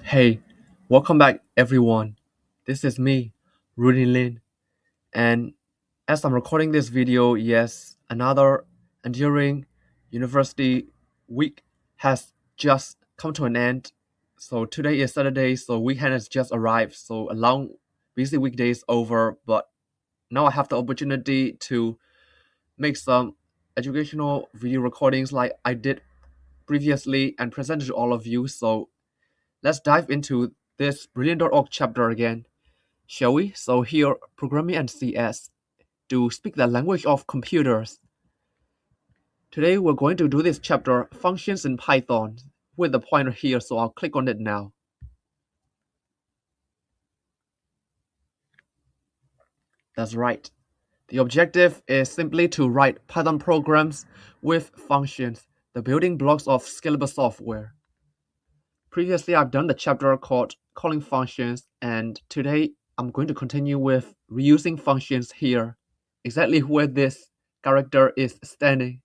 Hey, welcome back everyone. This is me, Rudy Lin, and as I'm recording this video, yes, another enduring university week has just come to an end. So today is Saturday, so weekend has just arrived. So a long, busy weekday is over, but now I have the opportunity to make some educational video recordings like I did previously and present it to all of you. So let's dive into this brilliant.org chapter again, shall we? So here, programming and CS to speak the language of computers. Today we're going to do this chapter, functions in Python, with the pointer here, so I'll click on it now. That's right. The objective is simply to write Python programs with functions, the building blocks of scalable software. Previously, I've done the chapter called calling functions, and today I'm going to continue with reusing functions here, exactly where this character is standing.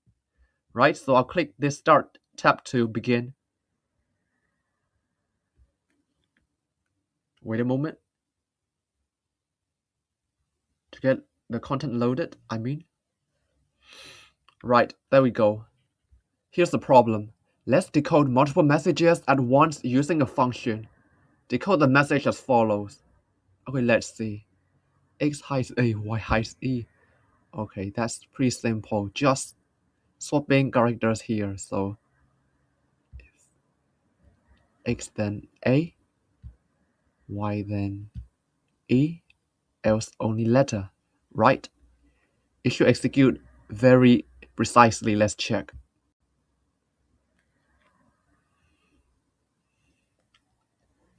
Right, so I'll click this Start tab to begin. Wait a moment. To get the content loaded, I mean. Right, there we go. Here's the problem. Let's decode multiple messages at once using a function. Decode the message as follows. Okay, let's see. X hides A, Y hides E. Okay, that's pretty simple. Just swapping characters here. So X then A, Y then E, else only letter. Right? It should execute very precisely. Let's check.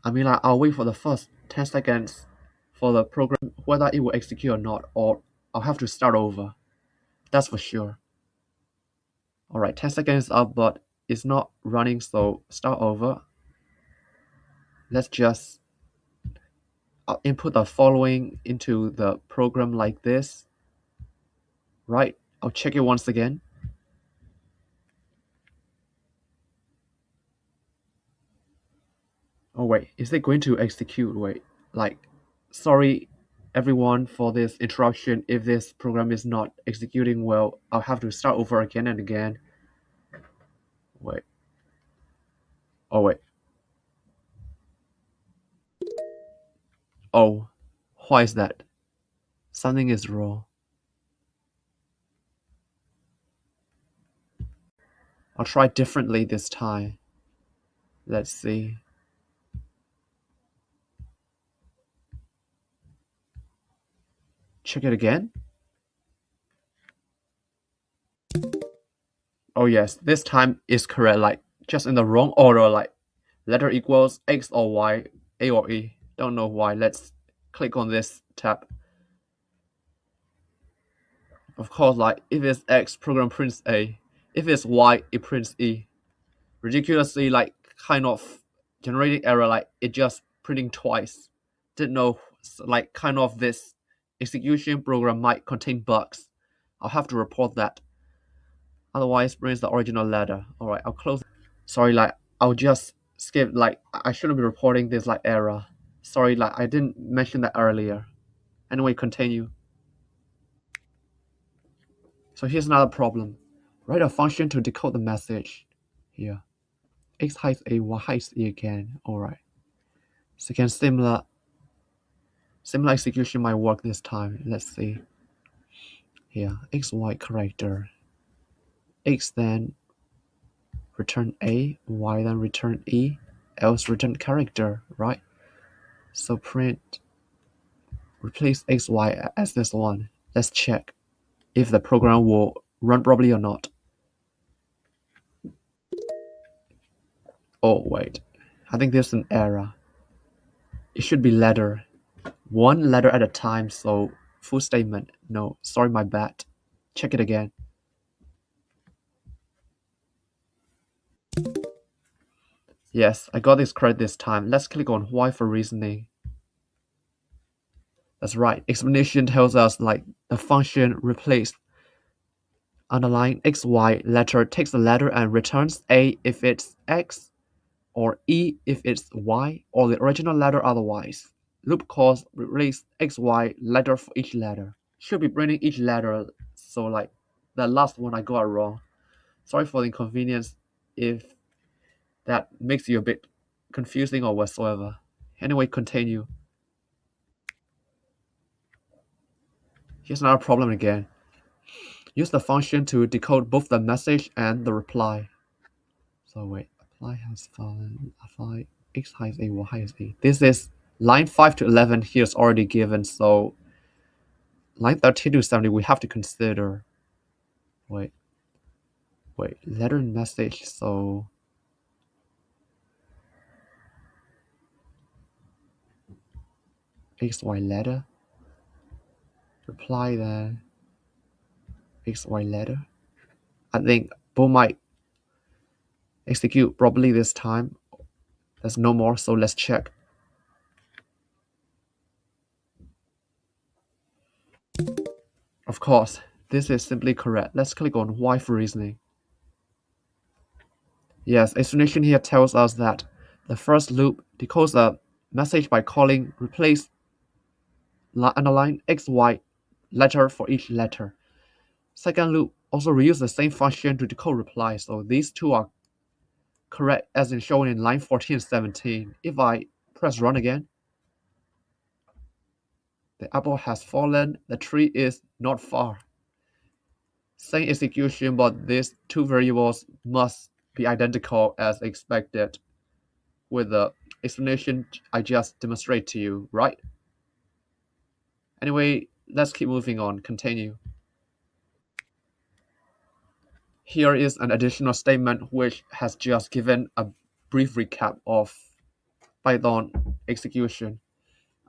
I mean, like, I'll wait for the first 10 seconds for the program, whether it will execute or not, or I'll have to start over. That's for sure. Alright, 10 seconds up, but it's not running, so start over. Let's just input the following into the program like this. Right, I'll check it once again. Oh wait, is it going to execute? Wait, like, sorry everyone for this interruption. If this program is not executing well, I'll have to start over again and again. Wait. Oh wait. Oh, why is that? Something is wrong. I'll try differently this time. Let's see. Check it again. Oh yes, this time is correct, like just in the wrong order, like letter equals X or Y, A or E. Don't know why. Let's click on this tab. Of course, like if it's X, program prints A. If it's Y, it prints E. Ridiculously, like kind of generating error, like it just printing twice. Didn't know, like kind of this execution program might contain bugs. I'll have to report that. Otherwise, brings the original letter. Alright, I'll close. Sorry, like I'll just skip, like I shouldn't be reporting this like error. Sorry, like I didn't mention that earlier. Anyway, continue. So here's another problem. Write a function to decode the message. Here. X hides A, Y hides E again. Alright. So again, similar execution might work this time. Let's see. Here, XY character. X then return A, Y then return E, else return character, right? So print, replace XY as this one. Let's check if the program will run properly or not. Oh wait, I think there's an error. It should be letter. One letter at a time, so full statement. No, sorry, my bad. Check it again. Yes, I got this correct this time. Let's click on Y for reasoning. That's right. Explanation tells us like the function replaced underline XY letter takes the letter and returns A if it's X, or E if it's Y, or the original letter otherwise. Loop calls replace XY letter for each letter. Should be printing each letter, so like the last one I got wrong. Sorry for the inconvenience if that makes you a bit confusing or whatsoever. Anyway, continue. Here's another problem again. Use the function to decode both the message and the reply. So wait, apply has fallen, apply x has a, y has a. This is line 5 to 11 here is already given, so line 13 to 70 we have to consider. Wait, letter and message, so XY letter, reply then XY letter. I think both might execute properly this time. There's no more, so let's check. Of course, this is simply correct. Let's click on why for reasoning. Yes, explanation here tells us that the first loop decodes a message by calling replace underline XY letter for each letter. Second loop also reuses the same function to decode reply, so these two are correct as in shown in line 14 and 17. If I press run again, the apple has fallen, the tree is not far. Same execution, but these two variables must be identical as expected with the explanation I just demonstrated to you, right? Anyway, let's keep moving on, continue. Here is an additional statement which has just given a brief recap of Python execution.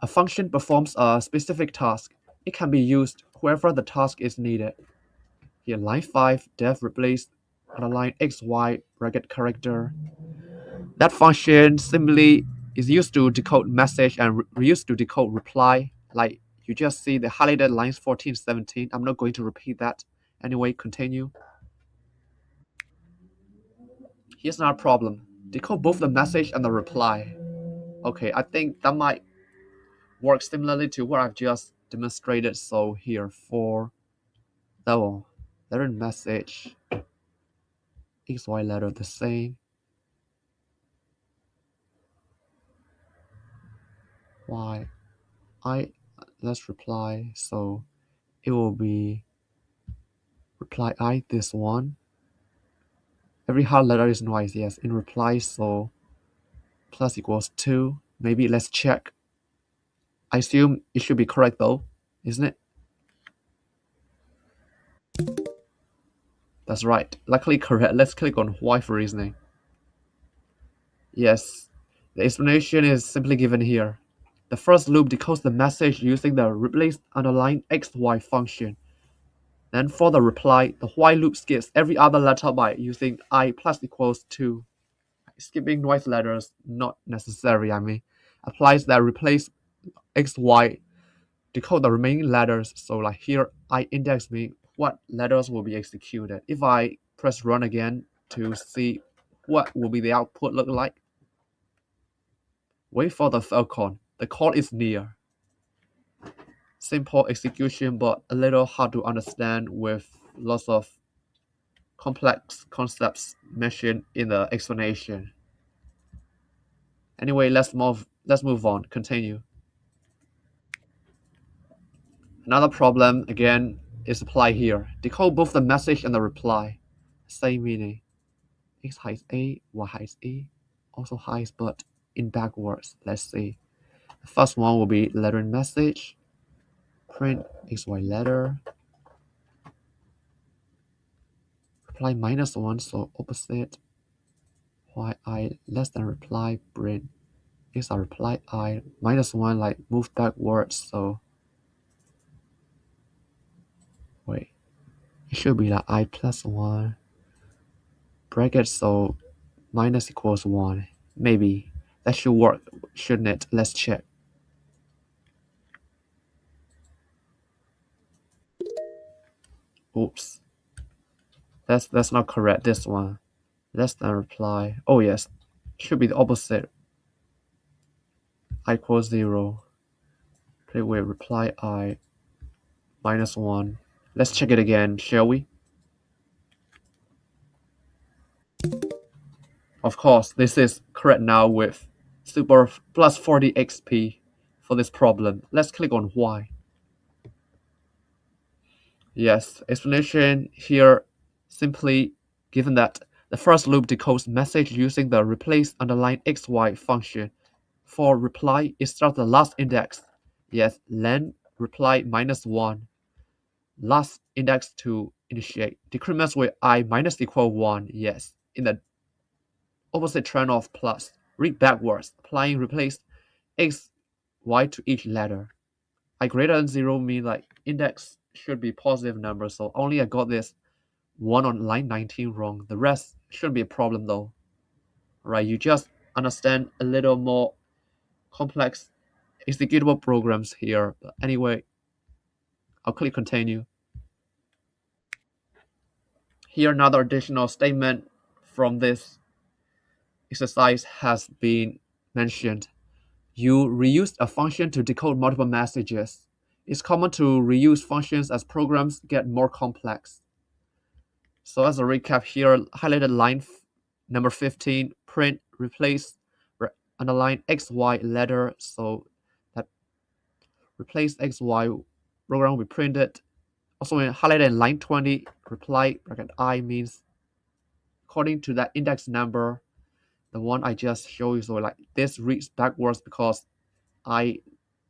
A function performs a specific task. It can be used wherever the task is needed. Here, line 5, def replace underline xy bracket character. That function simply is used to decode message and used to decode reply. Like you just see the highlighted lines 14, 17. I'm not going to repeat that. Anyway, continue. Here's another problem. Decode both the message and the reply. Okay, I think that might work similarly to what I've just demonstrated. So here for the letter message, XY letter the same. Y, I, let's reply. So it will be reply I, this one. Every hard letter is noise, yes, in reply, so plus equals 2. Maybe let's check. I assume it should be correct though, isn't it? That's right. Luckily correct. Let's click on why for reasoning. Yes, the explanation is simply given here. The first loop decodes the message using the replace underline xy function. Then for the reply, the while loop skips every other letter by using I plus equals 2. Skipping noise letters, not necessary, I mean. Applies that replace xy, decode the remaining letters. So like here, I index me what letters will be executed. If I press run again to see what will be the output look like, wait for the falcon. The call is near. Simple execution, but a little hard to understand with lots of complex concepts mentioned in the explanation. Anyway, let's move on. Continue. Another problem again is applied here. Decode both the message and the reply. Same meaning. X hides A, Y hides E, also hides but in backwards. Let's see. The first one will be letter and message. Print XY letter. Reply -1, so opposite. Y I less than reply, print X I reply I -1 like move backwards, so wait. It should be like I plus 1 bracket, so minus equals 1. Maybe that should work, shouldn't it? Let's check. Oops, that's not correct. This one less than reply. Oh yes, Should be the opposite. I equals 0. Okay, wait, reply I minus 1. Let's check it again, shall we? Of course, this is correct now with super plus 40 XP for this problem. Let's click on why. Yes, explanation here simply given that the first loop decodes message using the replace underline xy function. For reply, it starts the last index. Yes, len reply minus 1. Last index to initiate. Decrements with I minus equal 1. Yes, in the opposite trend of plus. Read backwards. Applying replace x, y to each letter. I greater than 0 mean like index should be positive number. So only I got this 1 on line 19 wrong. The rest shouldn't be a problem though. Right? You just understand a little more complex executable programs here. But anyway, I'll click continue. Here another additional statement from this exercise has been mentioned. You reused a function to decode multiple messages. It's common to reuse functions as programs get more complex. So as a recap here, highlighted line number 15, print, replace, underline XY letter. So that replace XY program we printed. Also highlighted in line 20, reply bracket I means according to that index number, the one I just showed you. So like this reads backwards because I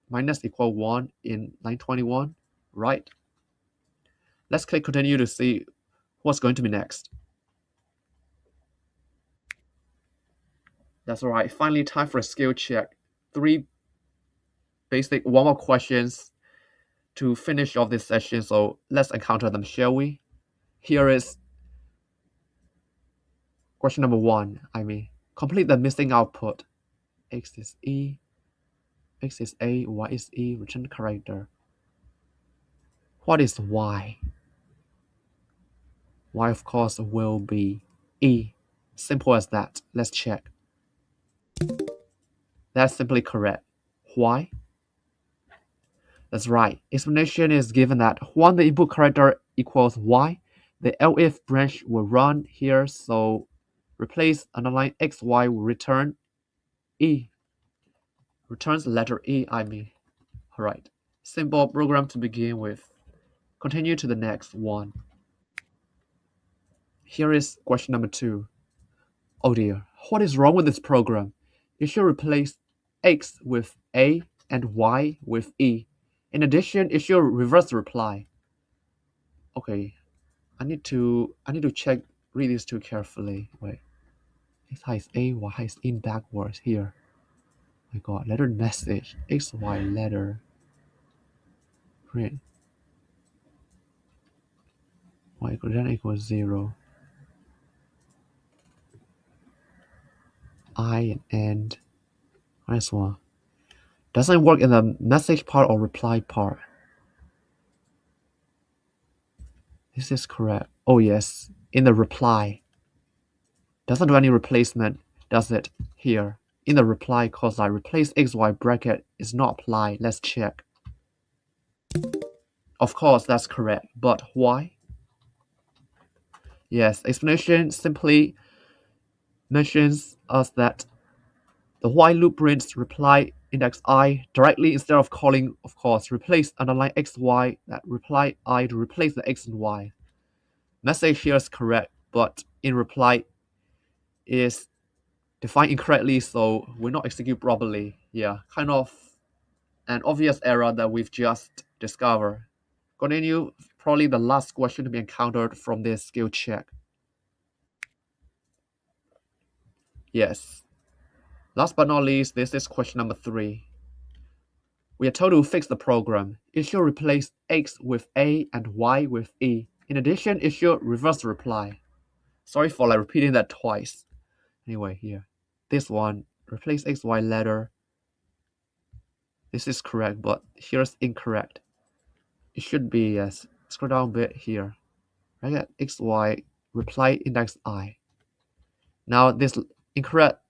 minus equal 1 in line 21, right? Let's click continue to see what's going to be next. That's all right. Finally, time for a skill check. 3 basic warm-up questions to finish off this session. So let's encounter them, shall we? Here is question number 1. Complete the missing output. X is E, X is A, Y is E, return character. What is Y? Y, of course, will be E. Simple as that. Let's check. That's simply correct. Why? That's right. Explanation is given that when the input character equals Y, the elif branch will run here, so replace underline XY will return E. Returns the letter E, Alright. Simple program to begin with. Continue to the next one. Here is question number 2. Oh dear, what is wrong with this program? It should replace X with A and Y with E. In addition, it should reverse the reply. Okay, I need to read these two carefully. Wait, X has A, Y has in backwards here. My God, letter message, X, Y letter, print, Y greater than equals 0. I and end. Nice one. Doesn't work in the message part or reply part. This is correct. Oh yes, in the reply. Doesn't do any replacement, does it? Here. In the reply, cause I replace XY bracket is not applied. Let's check. Of course, that's correct. But why? Yes, explanation simply mentions us that the while loop prints reply index I directly instead of calling, of course, replace underline XY, that reply I to replace the X and Y. Message here is correct, but in reply is defined incorrectly, so will not execute properly. Yeah, kind of an obvious error that we've just discovered. Continue, probably the last question to be encountered from this skill check. Yes. Last but not least, this is question number 3. We are told to fix the program. It should replace X with A and Y with E. In addition, it should reverse the reply. Sorry for repeating that twice. Anyway, here. This one, replace XY letter. This is correct, but here's incorrect. It should be, yes. Scroll down a bit here. I got XY, reply index I. Now this incorrect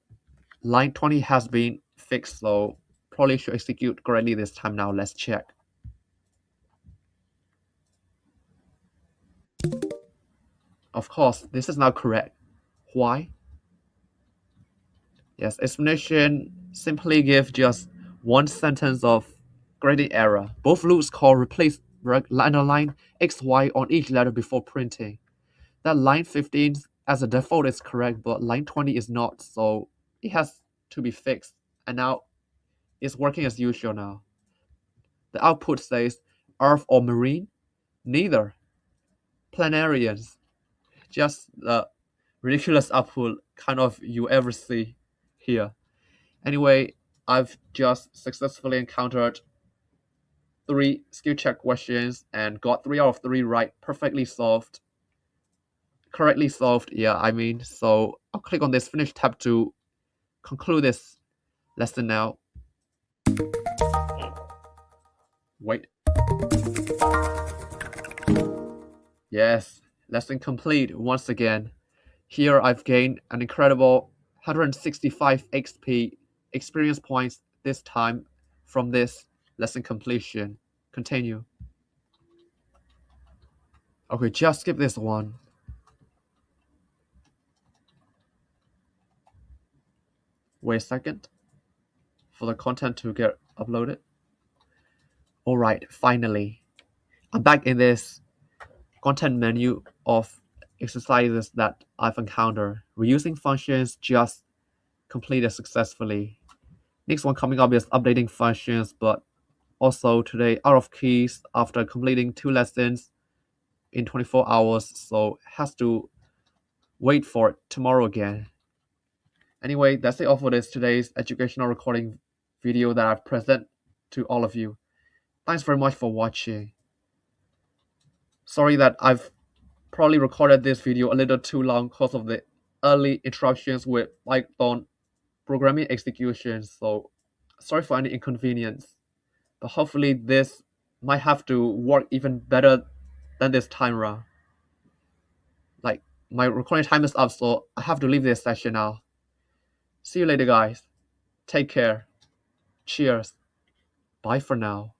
line 20 has been fixed, so probably should execute correctly this time. Now let's check. Of course, this is now correct. Why? Yes, explanation simply give just one sentence of grading error. Both loops call replace underline XY on each letter before printing. That line 15 as a default is correct, but line 20 is not, so it has to be fixed. And now it's working as usual now. The output says Earth or Marine? Neither. Planarians. Just the ridiculous output kind of you ever see here. Anyway, I've just successfully encountered 3 skill check questions and got 3 out of 3 right, perfectly solved. Correctly solved, yeah, I mean. So I'll click on this finish tab to conclude this lesson now. Wait. Yes, lesson complete once again. Here I've gained an incredible 165 XP experience points this time from this lesson completion. Continue. Okay, just skip this one. Wait a second for the content to get uploaded. Alright, finally. I'm back in this content menu of exercises that I've encountered. Reusing functions just completed successfully. Next one coming up is updating functions, but also today out of keys after completing 2 lessons in 24 hours, so has to wait for it tomorrow again. Anyway, that's it all for this today's educational recording video that I've present to all of you. Thanks very much for watching. Sorry that I've probably recorded this video a little too long because of the early interruptions with Python programming execution, so sorry for any inconvenience. But hopefully this might have to work even better than this time around. Like, my recording time is up, so I have to leave this session now. See you later, guys. Take care. Cheers. Bye for now.